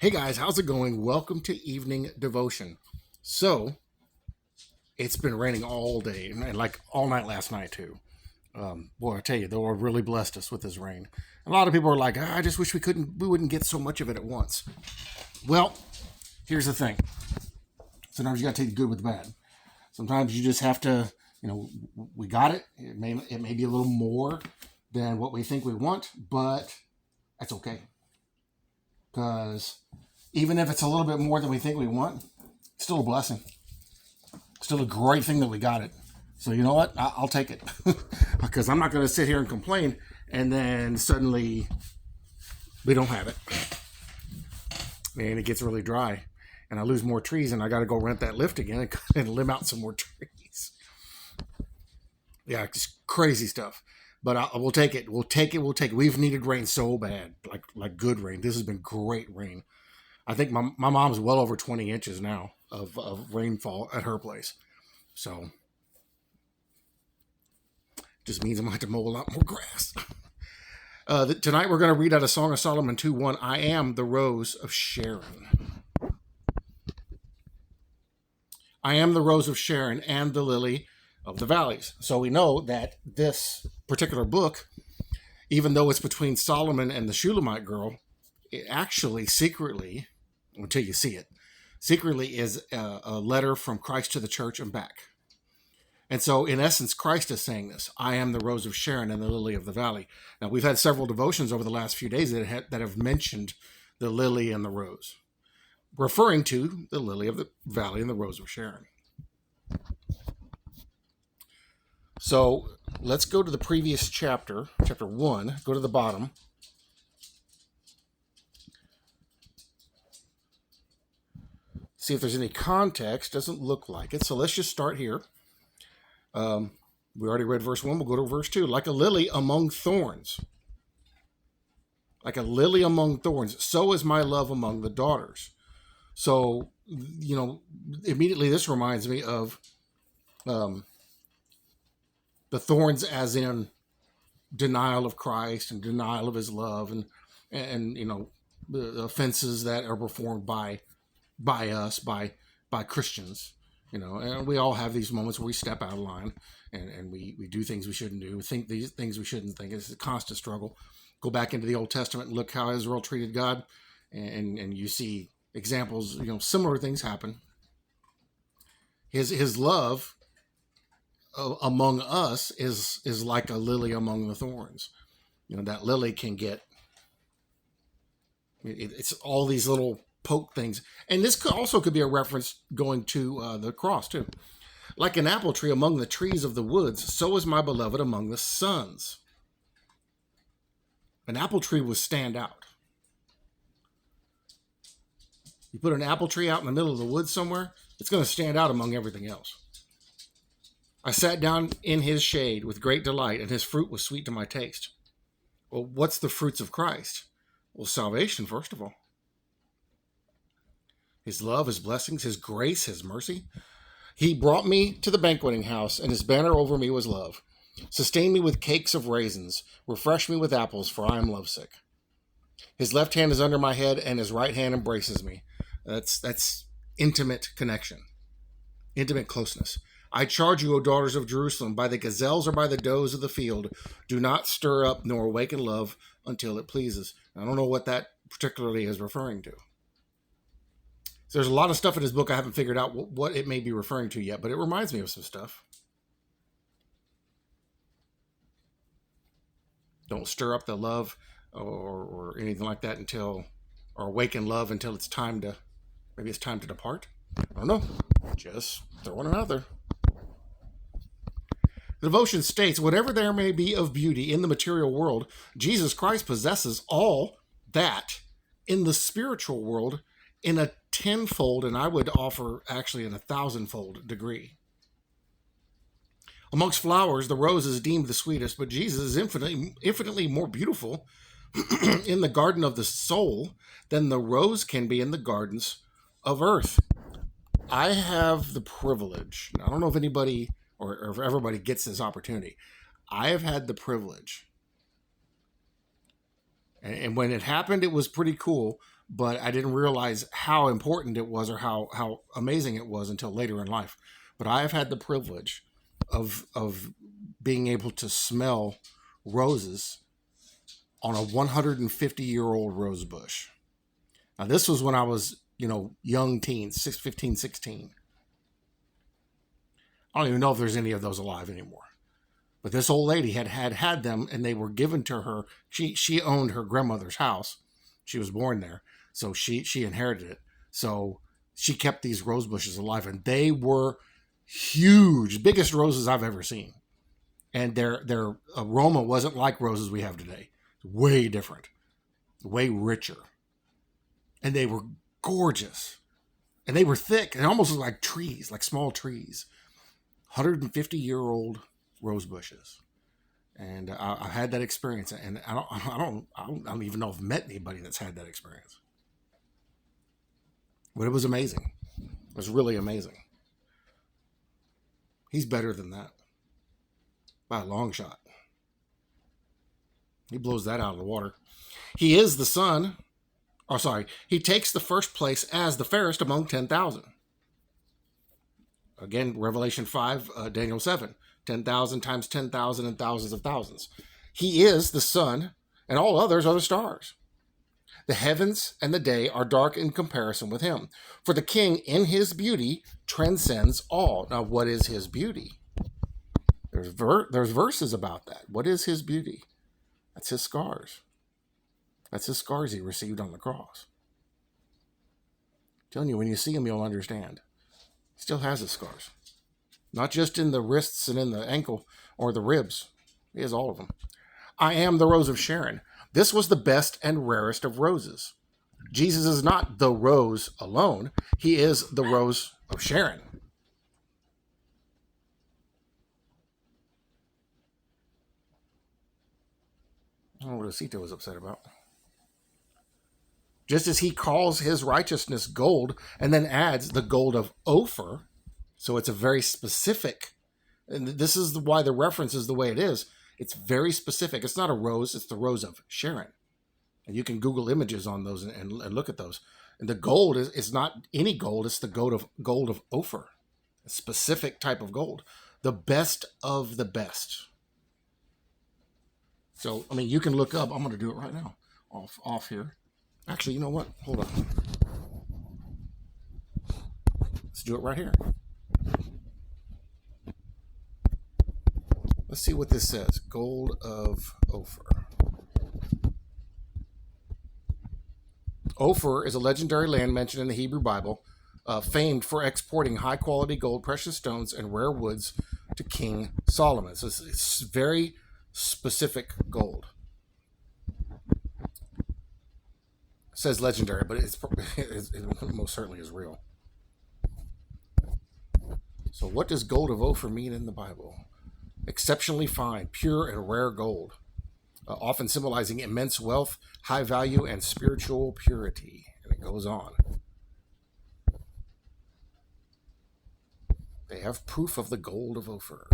Hey guys, how's it going? Welcome to evening devotion. So, it's been raining all day and like all night last night too. Boy, I tell you, the Lord really blessed us with this rain. A lot of people are like, I just wish we wouldn't get so much of it at once. Well, here's the thing. Sometimes you got to take the good with the bad. Sometimes you just have to, we got it. It may be a little more than what we think we want, but that's okay. Because even if it's a little bit more than we think we want, it's still a blessing. Still a great thing that we got it. So you know what? I'll take it. Because I'm not going to sit here and complain and then suddenly we don't have it. And it gets really dry. And I lose more trees and I got to go rent that lift again and limb out some more trees. Yeah, just crazy stuff. But we'll take it. We'll take it. We've needed rain so bad, like good rain. This has been great rain. I think my mom's well over 20 inches now of rainfall at her place. So just means I'm going to have to mow a lot more grass. Tonight we're going to read out of Song of Solomon 2:1. I am the rose of Sharon. I am the rose of Sharon and the lily of the valleys. So we know that this particular book, even though it's between Solomon and the Shulamite girl, it actually secretly, until you see it, secretly is a letter from Christ to the church and back. And so, in essence, Christ is saying this: I am the rose of Sharon and the lily of the valley. Now, we've had several devotions over the last few days that have mentioned the lily and the rose, referring to the lily of the valley and the rose of Sharon. So let's go to the previous chapter 1, go to the bottom. See if there's any context. Doesn't look like it. So let's just start here. We already read verse 1. We'll go to verse 2. Like a lily among thorns. Like a lily among thorns. So is my love among the daughters. So, immediately this reminds me of the thorns as in denial of Christ and denial of his love and the offenses that are performed by us, by Christians, and we all have these moments where we step out of line and we do things we shouldn't do, think these things we shouldn't think. It's a constant struggle. Go back into the Old Testament and look how Israel treated God, and you see examples, similar things happen. His love among us is like a lily among the thorns. That lily can get, it's all these little poke things. And this could be a reference going to the cross too. Like an apple tree among the trees of the woods, so is my beloved among the sons. An apple tree will stand out. You put an apple tree out in the middle of the woods somewhere, it's going to stand out among everything else. I sat down in his shade with great delight, and his fruit was sweet to my taste. Well, what's the fruits of Christ? Well, salvation, first of all. His love, his blessings, his grace, his mercy. He brought me to the banqueting house, and his banner over me was love. Sustain me with cakes of raisins. Refresh me with apples, for I am lovesick. His left hand is under my head, and his right hand embraces me. That's intimate connection, intimate closeness. I charge you, O daughters of Jerusalem, by the gazelles or by the does of the field, do not stir up nor awaken love until it pleases. I don't know what that particularly is referring to. So there's a lot of stuff in this book I haven't figured out what it may be referring to yet, but it reminds me of some stuff. Don't stir up the love or anything like that or awaken love until it's time to, maybe it's time to depart. I don't know. Just throwing it out there. The devotion states, whatever there may be of beauty in the material world, Jesus Christ possesses all that in the spiritual world in a tenfold, and I would offer actually in 1,000-fold degree. Amongst flowers, the rose is deemed the sweetest, but Jesus is infinitely more beautiful in the garden of the soul than the rose can be in the gardens of earth. I have the privilege, I don't know if anybody or if everybody gets this opportunity. I have had the privilege, and when it happened, it was pretty cool, but I didn't realize how important it was or how amazing it was until later in life. But I have had the privilege of being able to smell roses on a 150-year-old rose bush. Now, this was when I was, young teen, 15, 16. I don't even know if there's any of those alive anymore. But this old lady had them, and they were given to her. She owned her grandmother's house. She was born there, so she inherited it. So she kept these rose bushes alive, and they were huge, biggest roses I've ever seen. And their aroma wasn't like roses we have today. Way different, way richer. And they were gorgeous. And they were thick. And almost looked like trees, like small trees. 150-year-old rose bushes. And I had that experience. And I don't even know if I've met anybody that's had that experience. But it was amazing. It was really amazing. He's better than that. By a long shot. He blows that out of the water. He is the son. Oh, sorry. He takes the first place as the fairest among 10,000. Again, Revelation 5, Daniel 7. 10,000 times 10,000 and thousands of thousands. He is the sun, and all others are the stars. The heavens and the day are dark in comparison with him. For the king in his beauty transcends all. Now, what is his beauty? There's verses about that. What is his beauty? That's his scars. That's his scars he received on the cross. I'm telling you, when you see him, you'll understand. He still has his scars. Not just in the wrists and in the ankle or the ribs. He has all of them. I am the rose of Sharon. This was the best and rarest of roses. Jesus is not the rose alone. He is the rose of Sharon. I don't know what Osita was upset about. Just as he calls his righteousness gold and then adds the gold of Ophir, so it's a very specific, and this is why the reference is the way it is. It's very specific. It's not a rose, it's the rose of Sharon. And you can Google images on those and look at those. And the gold is not any gold, it's the gold of Ophir, a specific type of gold, the best of the best. So, I mean, you can look up. I'm going to do it right now. Off here. Actually, you know what? Hold on. Let's do it right here. Let's see what this says. Gold of Ophir. Ophir is a legendary land mentioned in the Hebrew Bible, famed for exporting high-quality gold, precious stones, and rare woods to King Solomon. So it's very specific gold. It says legendary, but it most certainly is real. So what does gold of Ophir mean in the Bible? Exceptionally fine, pure, and rare gold, often symbolizing immense wealth, high value, and spiritual purity. And it goes on. They have proof of the gold of Ophir.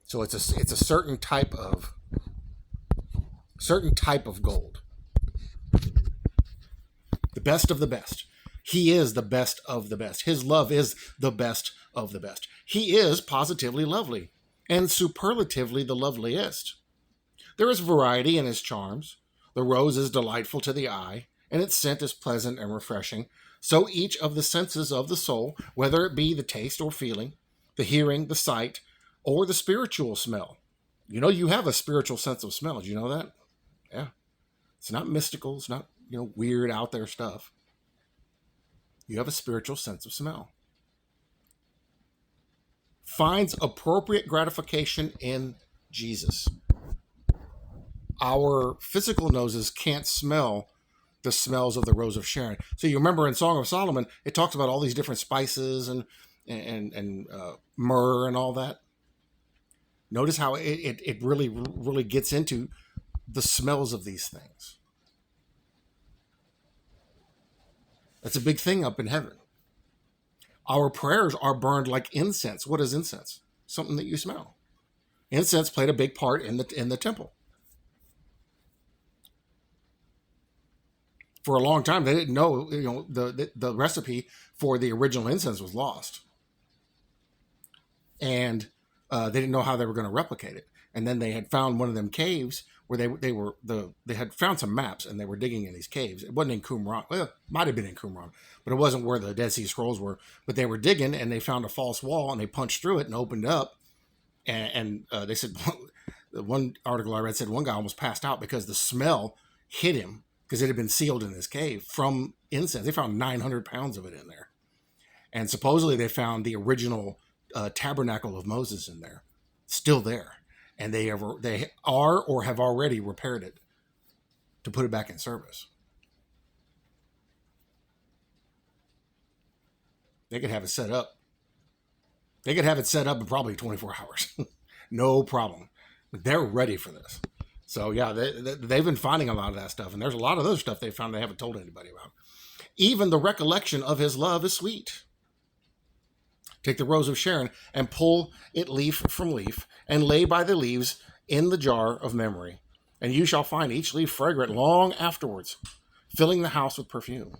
So it's a certain type of gold. The best of the best. He is the best of the best. His love is the best of the best. He is positively lovely and superlatively the loveliest. There is variety in his charms. The rose is delightful to the eye, and its scent is pleasant and refreshing. So each of the senses of the soul, whether it be the taste or feeling, the hearing, the sight, or the spiritual smell. You know, you have a spiritual sense of smell. Did you know that? Yeah. It's not mystical. It's not, weird out there stuff. You have a spiritual sense of smell. Finds appropriate gratification in Jesus. Our physical noses can't smell the smells of the rose of Sharon. So you remember in Song of Solomon, it talks about all these different spices and myrrh and all that. Notice how it really gets into the smells of these things. That's a big thing up in heaven. Our prayers are burned like incense. What is incense? Something that you smell. Incense played a big part in the temple. For a long time, they didn't know, the recipe for the original incense was lost, and they didn't know how they were going to replicate it. And then they had found one of them caves where they had found some maps, and they were digging in these caves. It wasn't in Qumran. Well, it might have been in Qumran, but it wasn't where the Dead Sea Scrolls were. But they were digging, and they found a false wall, and they punched through it and opened up. And they said, the one article I read said one guy almost passed out because the smell hit him because it had been sealed in this cave from incense. They found 900 pounds of it in there. And supposedly they found the original tabernacle of Moses in there, still there. And they are or have already repaired it to put it back in service. They could have it set up. They could have it set up in probably 24 hours. No problem. They're ready for this. So yeah, they've been finding a lot of that stuff. And there's a lot of other stuff they found they haven't told anybody about. Even the recollection of his love is sweet. Take the rose of Sharon and pull it leaf from leaf and lay by the leaves in the jar of memory. And you shall find each leaf fragrant long afterwards, filling the house with perfume.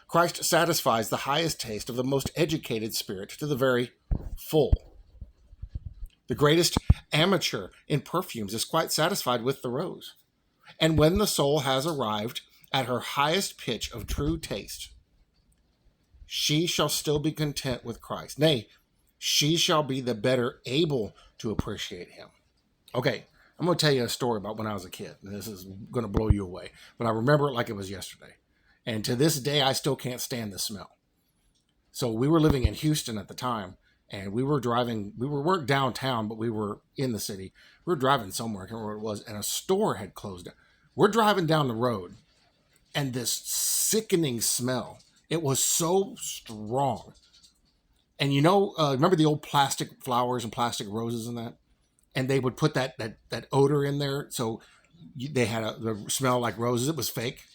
Christ satisfies the highest taste of the most educated spirit to the very full. The greatest amateur in perfumes is quite satisfied with the rose. And when the soul has arrived at her highest pitch of true taste, she shall still be content with Christ. Nay, she shall be the better able to appreciate him. Okay, I'm going to tell you a story about when I was a kid. This is going to blow you away, but I remember it like it was yesterday. And to this day, I still can't stand the smell. So we were living in Houston at the time, and we were driving. We weren't downtown, but we were in the city. We were driving somewhere, I can't remember what it was, and a store had closed down. We're driving down the road, and this sickening smell. It was so strong. And remember the old plastic flowers and plastic roses and that? And they would put that odor in there. So they had the smell like roses. It was fake.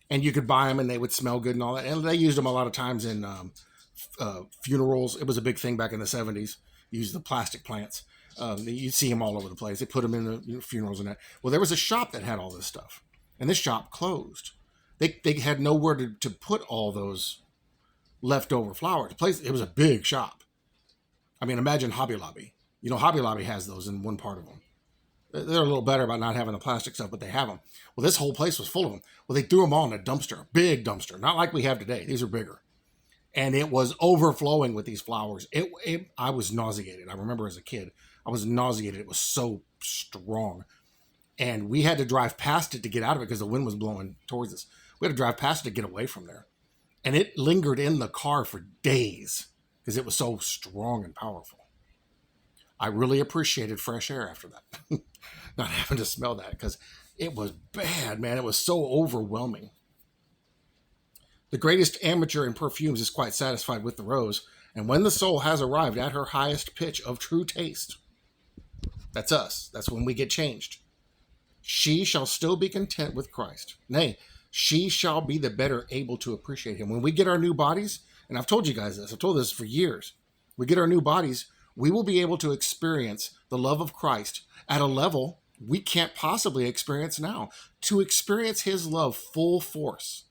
And you could buy them and they would smell good and all that. And they used them a lot of times in funerals. It was a big thing back in the 70s. Used the plastic plants. You'd see them all over the place. They put them in the funerals and that. Well, there was a shop that had all this stuff. And this shop closed. They had nowhere to put all those leftover flowers. It was a big shop. I mean, imagine Hobby Lobby. Hobby Lobby has those in one part of them. They're a little better about not having the plastic stuff, but they have them. Well, this whole place was full of them. Well, they threw them all in a dumpster, a big dumpster, not like we have today. These are bigger. And it was overflowing with these flowers. I was nauseated. I remember as a kid, I was nauseated. It was so strong. And we had to drive past it to get out of it because the wind was blowing towards us. We had to drive past it to get away from there. And it lingered in the car for days because it was so strong and powerful. I really appreciated fresh air after that. Not having to smell that because it was bad, man. It was so overwhelming. The greatest amateur in perfumes is quite satisfied with the rose. And when the soul has arrived at her highest pitch of true taste, that's us. That's when we get changed. She shall still be content with Christ. Nay, she shall be the better able to appreciate him. When we get our new bodies, and I've told you guys this, I've told this for years, we get our new bodies, we will be able to experience the love of Christ at a level we can't possibly experience now. To experience his love full force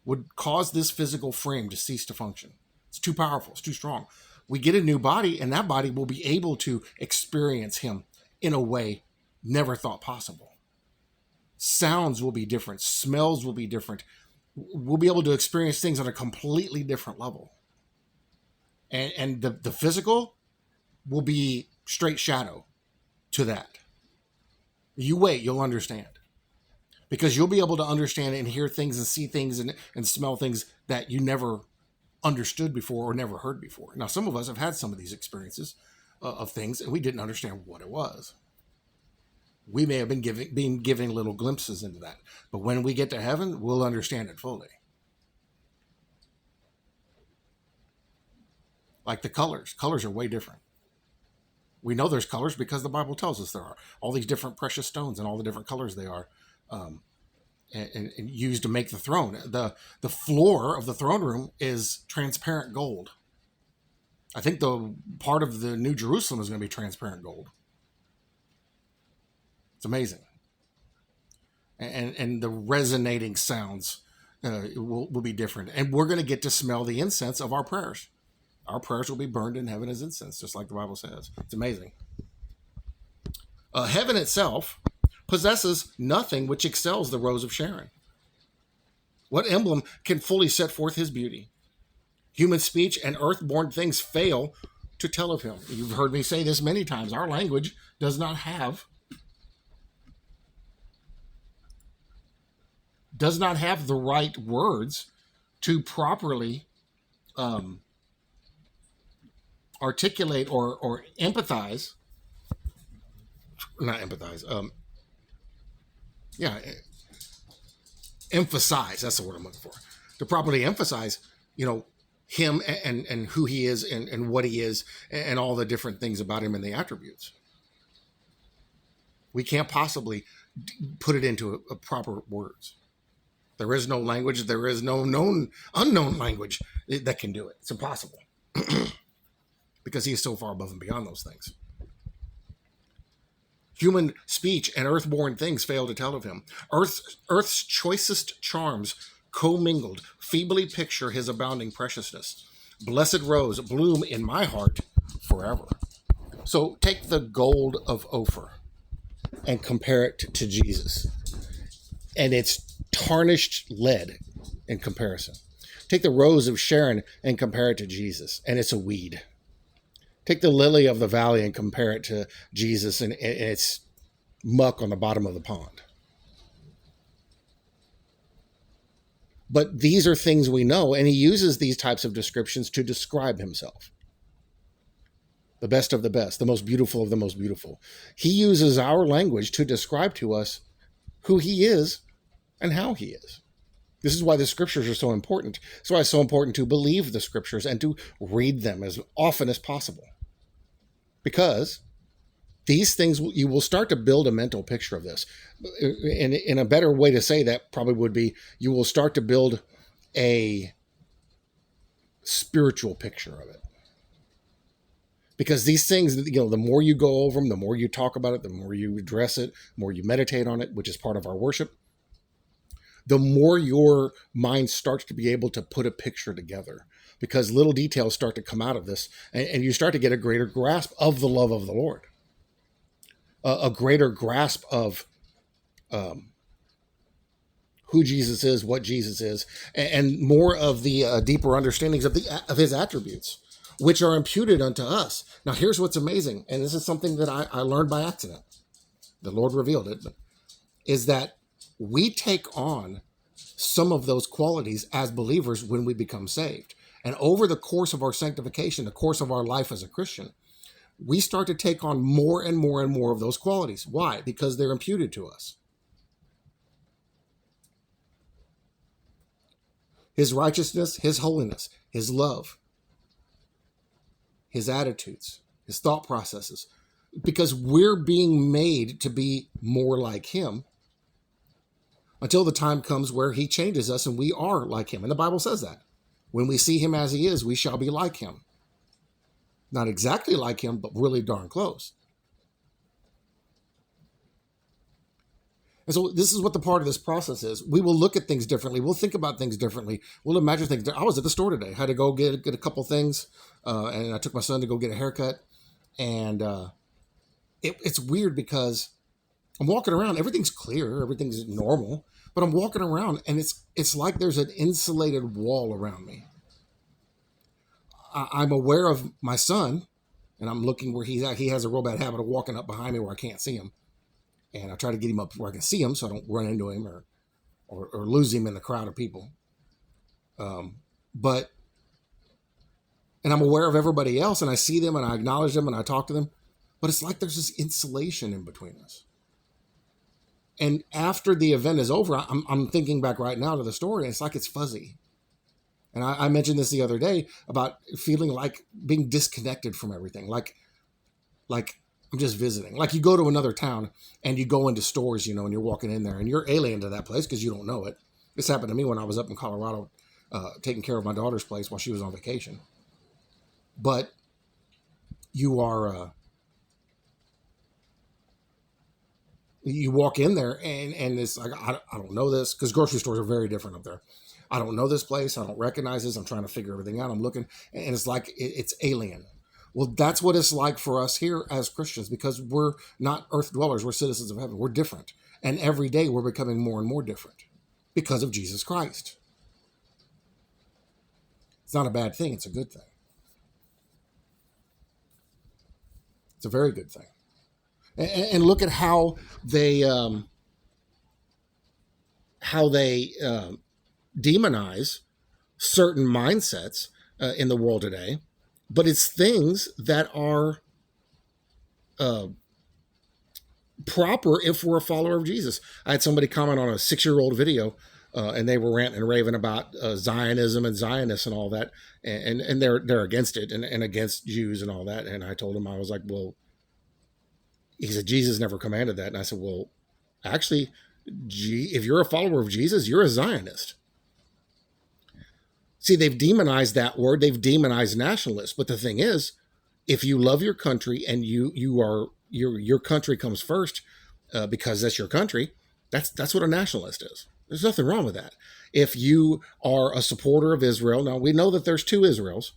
would cause this physical frame to cease to function. It's too powerful. It's too strong. We get a new body, and that body will be able to experience him in a way never thought possible. Sounds will be different. Smells will be different. We'll be able to experience things on a completely different level. And the physical will be straight shadow to that. You wait, you'll understand. Because you'll be able to understand and hear things and see things and smell things that you never understood before or never heard before. Now, some of us have had some of these experiences of things, and we didn't understand what it was. We may have been giving little glimpses into that. But when we get to heaven, we'll understand it fully. Like the colors. Colors are way different. We know there's colors because the Bible tells us there are. All these different precious stones and all the different colors they are and used to make the throne. The floor of the throne room is transparent gold. I think the part of the New Jerusalem is going to be transparent gold. It's amazing. and the resonating sounds will be different. And we're going to get to smell the incense of our prayers. Our prayers will be burned in heaven as incense, just like the Bible says. It's amazing. Heaven itself possesses nothing which excels the Rose of Sharon. What emblem can fully set forth his beauty? Human speech and earth-born things fail to tell of him. You've heard me say this many times. Our language does not have the right words to properly articulate or empathize. Not empathize. Emphasize. That's the word I'm looking for. To properly emphasize, him and who he is and what he is and all the different things about him and the attributes. We can't possibly put it into a proper words. There is no language. There is no unknown language that can do it. It's impossible because he is so far above and beyond those things. Human speech and earthborn things fail to tell of him. Earth's choicest charms commingled feebly picture his abounding preciousness. Blessed rose, bloom in my heart forever. So take the gold of Ophir and compare it to Jesus. And it's tarnished lead in comparison. Take the rose of Sharon and compare it to Jesus, and it's a weed. Take the lily of the valley and compare it to Jesus, and it's muck on the bottom of the pond. But these are things we know, and he uses these types of descriptions to describe himself. The best of the best, the most beautiful of the most beautiful. He uses our language to describe to us who he is and how he is. This is why the scriptures are so important. That's why it's so important to believe the scriptures and to read them as often as possible. Because these things, you will start to build a mental picture of this. And in a better way to say that probably would be, you will start to build a spiritual picture of it. Because these things, the more you go over them, the more you talk about it, the more you address it, the more you meditate on it, which is part of our worship, the more your mind starts to be able to put a picture together. Because little details start to come out of this, and you start to get a greater grasp of the love of the Lord. A greater grasp of who Jesus is, what Jesus is, and more of the deeper understandings of his attributes, which are imputed unto us. Now, here's what's amazing, and this is something that I learned by accident. The Lord revealed it, is that we take on some of those qualities as believers when we become saved. And over the course of our sanctification, the course of our life as a Christian, we start to take on more and more and more of those qualities. Why? Because they're imputed to us. His righteousness, his holiness, his love, his attitudes, his thought processes. Because we're being made to be more like him until the time comes where he changes us and we are like him. And the Bible says that. When we see him as he is, we shall be like him. Not exactly like him, but really darn close. And so this is what the part of this process is. We will look at things differently. We'll think about things differently. We'll imagine things. I was at the store today. I had to go get a couple things. And I took my son to go get a haircut. And it's weird because I'm walking around. Everything's clear. Everything's normal. But I'm walking around and it's like there's an insulated wall around me. I'm aware of my son, and I'm looking where he's at. He has a real bad habit of walking up behind me where I can't see him. And I try to get him up where I can see him so I don't run into him or lose him in the crowd of people. And I'm aware of everybody else, and I see them, and I acknowledge them, and I talk to them. But it's like there's this insulation in between us. And after the event is over, I'm thinking back right now to the story, and it's like it's fuzzy. And I mentioned this the other day about feeling like being disconnected from everything. Like I'm just visiting. Like you go to another town and you go into stores, and you're walking in there and you're alien to that place because you don't know it. This happened to me when I was up in Colorado taking care of my daughter's place while she was on vacation. But you are... You walk in there and it's like, I don't know this, because grocery stores are very different up there. I don't know this place. I don't recognize this. I'm trying to figure everything out. I'm looking, and it's like it's alien. Well, that's what it's like for us here as Christians, because we're not earth dwellers. We're citizens of heaven. We're different. And every day we're becoming more and more different because of Jesus Christ. It's not a bad thing. It's a good thing. It's a very good thing. And look at how they demonize certain mindsets in the world today, but it's things that are proper if we're a follower of Jesus. I had somebody comment on a 6-year-old video, and they were ranting and raving about Zionism and Zionists and all that, and they're against it and against Jews and all that. And I told him, I was like, well, he said, Jesus never commanded that. And I said, well, actually, if you're a follower of Jesus, you're a Zionist. See, they've demonized that word. They've demonized nationalists. But the thing is, if you love your country and your country comes first, because that's your country, that's what a nationalist is. There's nothing wrong with that. If you are a supporter of Israel, now we know that there's two Israels.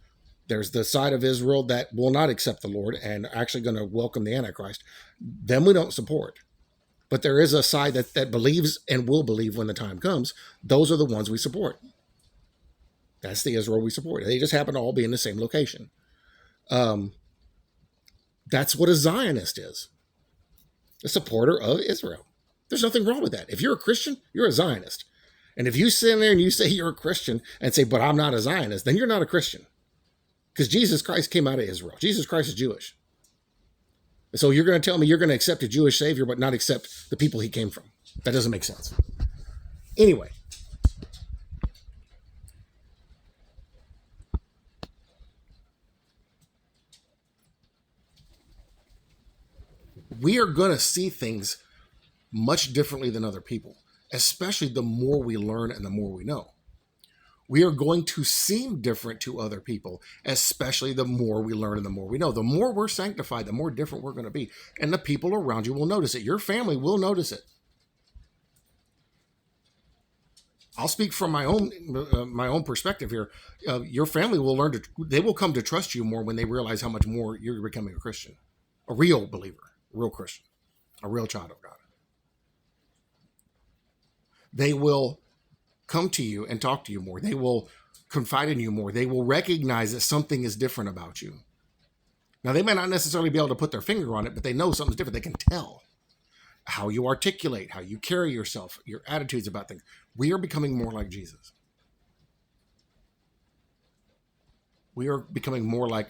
There's the side of Israel that will not accept the Lord and actually going to welcome the Antichrist. Them we don't support. But there is a side that believes and will believe when the time comes. Those are the ones we support. That's the Israel we support. They just happen to all be in the same location. That's what a Zionist is. A supporter of Israel. There's nothing wrong with that. If you're a Christian, you're a Zionist. And if you sit in there and you say you're a Christian and say, but I'm not a Zionist, then you're not a Christian. Because Jesus Christ came out of Israel. Jesus Christ is Jewish. So you're going to tell me you're going to accept a Jewish Savior but not accept the people he came from. That doesn't make sense. Anyway. We are going to see things much differently than other people, especially the more we learn and the more we know. We are going to seem different to other people, especially the more we learn and the more we know. The more we're sanctified, the more different we're going to be. And the people around you will notice it. Your family will notice it. I'll speak from my own perspective here. Your family will they will come to trust you more when they realize how much more you're becoming a Christian, a real believer, a real Christian, a real child of God. They will come to you and talk to you more. They will confide in you more. They will recognize that something is different about you. Now, they may not necessarily be able to put their finger on it, but they know something's different. They can tell how you articulate, how you carry yourself, your attitudes about things. We are becoming more like Jesus. We are becoming more like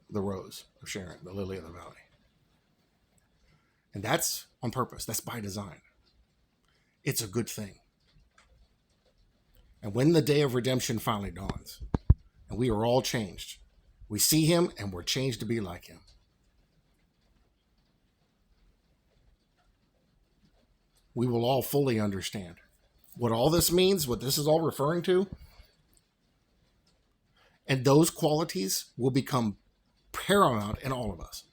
the rose of Sharon, the lily of the valley. And that's on purpose. That's by design. It's a good thing. And when the day of redemption finally dawns, and we are all changed, we see him and we're changed to be like him. We will all fully understand what all this means, what this is all referring to. And those qualities will become paramount in all of us.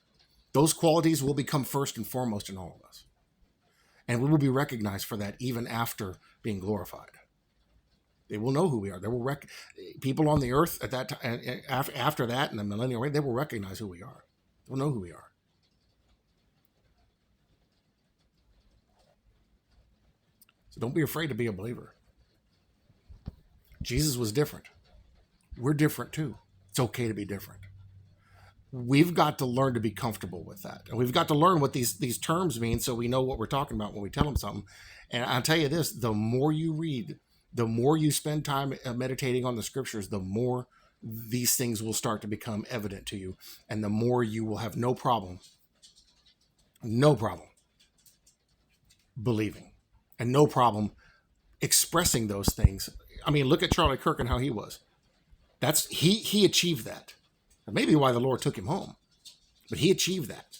Those qualities will become first and foremost in all of us. And we will be recognized for that even after being glorified. They will know who we are. They will people on the earth at that time, after that, in the millennial reign, they will recognize who we are. They will know who we are. So don't be afraid to be a believer. Jesus was different. We're different too. It's okay to be different. We've got to learn to be comfortable with that. And we've got to learn what these terms mean so we know what we're talking about when we tell them something. And I'll tell you this, the more you read, the more you spend time meditating on the scriptures, the more these things will start to become evident to you. And the more you will have no problem believing and no problem expressing those things. I mean, look at Charlie Kirk and how he was. He achieved that. And maybe why the Lord took him home. But he achieved that.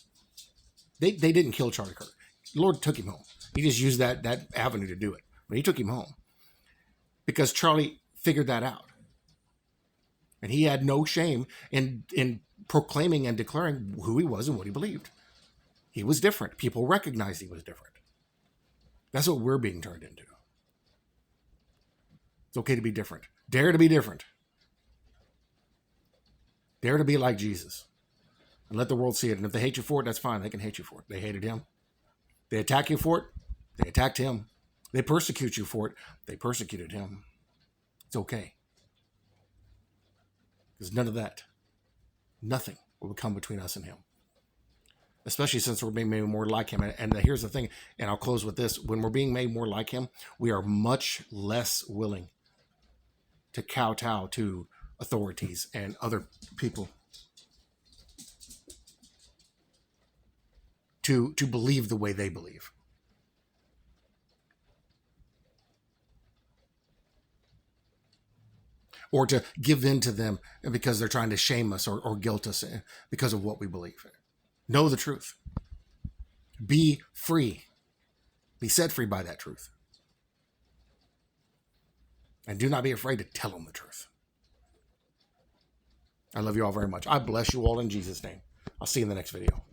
They didn't kill Charlie Kirk. The Lord took him home. He just used that avenue to do it. But he took him home. Because Charlie figured that out. And he had no shame in proclaiming and declaring who he was and what he believed. He was different. People recognized he was different. That's what we're being turned into. It's okay to be different. Dare to be different. Dare to be like Jesus. And let the world see it. And if they hate you for it, that's fine. They can hate you for it. They hated him. They attack you for it. They attacked him. They persecute you for it. They persecuted him. It's okay. There's none of that. Nothing will come between us and him. Especially since we're being made more like him. And here's the thing, and I'll close with this. When we're being made more like him, we are much less willing to kowtow to authorities and other people. To believe the way they believe. Or to give in to them because they're trying to shame us or guilt us because of what we believe. Know the truth. Be free. Be set free by that truth. And do not be afraid to tell them the truth. I love you all very much. I bless you all in Jesus' name. I'll see you in the next video.